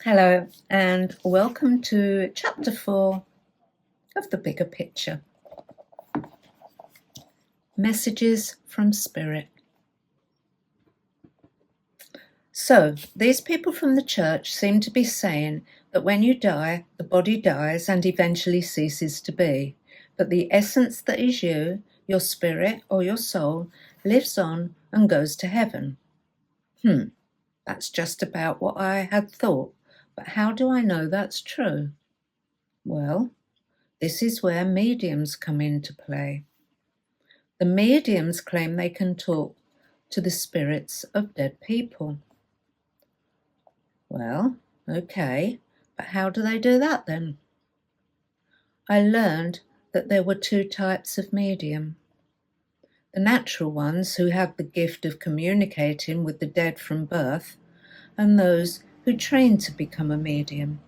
Hello, and welcome to Chapter 4 of The Bigger Picture. Messages from Spirit. So, these people from the church seem to be saying that when you die, the body dies and eventually ceases to be, but the essence that is you, your spirit or your soul, lives on and goes to heaven. That's just about what I had thought, but how do I know that's true? Well, this is where mediums come into play. The mediums claim they can talk to the spirits of dead people. Well, okay, but how do they do that then? I learned that there were two types of medium. The natural ones who have the gift of communicating with the dead from birth, and those who train to become a medium.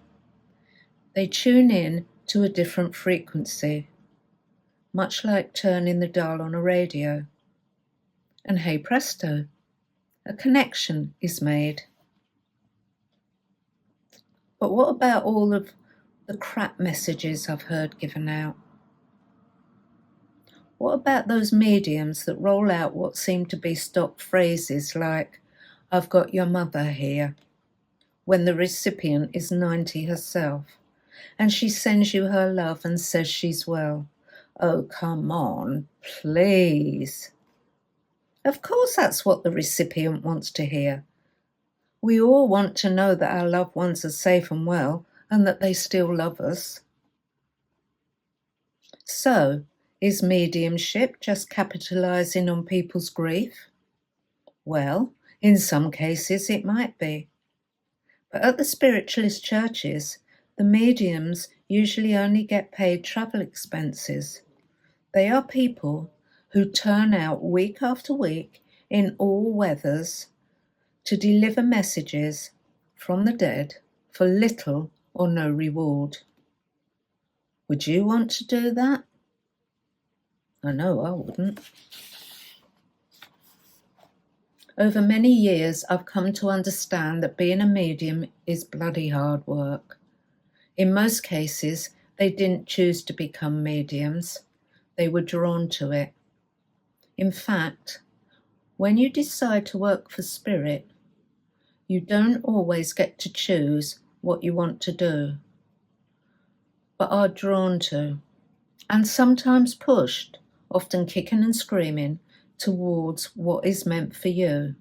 They tune in to a different frequency, much like turning the dial on a radio. And hey presto, a connection is made. But what about all of the crap messages I've heard given out? What about those mediums that roll out what seem to be stock phrases like, "I've got your mother here," when the recipient is 90 herself, and she sends you her love and says she's well? Oh, come on, please. Of course that's what the recipient wants to hear. We all want to know that our loved ones are safe and well and that they still love us. So, is mediumship just capitalizing on people's grief? Well, in some cases it might be. But at the spiritualist churches, the mediums usually only get paid travel expenses. They are people who turn out week after week in all weathers to deliver messages from the dead for little or no reward. Would you want to do that? I know I wouldn't. Over many years, I've come to understand that being a medium is bloody hard work. In most cases, they didn't choose to become mediums. They were drawn to it. In fact, when you decide to work for spirit, you don't always get to choose what you want to do, but are drawn to, and sometimes pushed, often kicking and screaming, towards what is meant for you,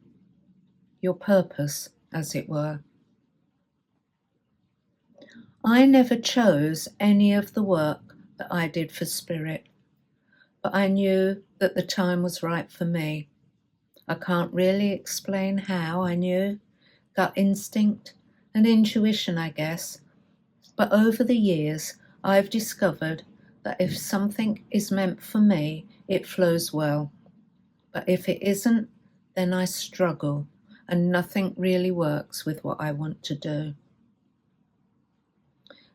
your purpose, as it were. I never chose any of the work that I did for spirit, but I knew that the time was right for me. I can't really explain how I knew, gut instinct and intuition, I guess, but over the years I've discovered that if something is meant for me, it flows well. But if it isn't, then I struggle and nothing really works with what I want to do.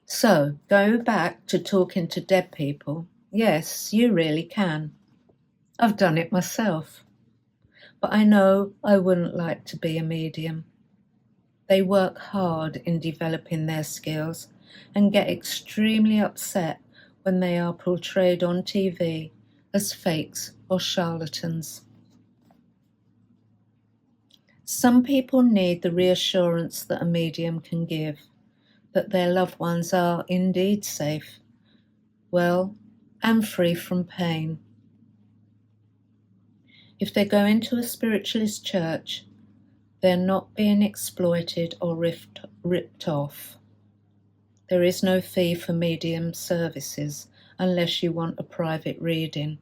So, go back to talking to dead people. Yes, you really can. I've done it myself. But I know I wouldn't like to be a medium. They work hard in developing their skills and get extremely upset when they are portrayed on TV as fakes or charlatans. Some people need the reassurance that a medium can give, that their loved ones are indeed safe, well, and free from pain. If they go into a spiritualist church, they're not being exploited or ripped off. There is no fee for medium services unless you want a private reading.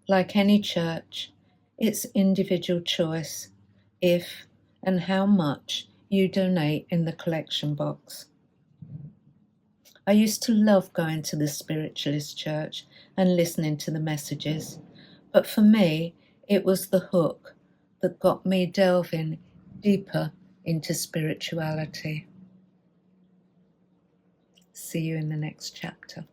Like any church, it's individual choice if and how much you donate in the collection box. I used to love going to the spiritualist church and listening to the messages, but for me, it was the hook that got me delving deeper into spirituality. See you in the next chapter.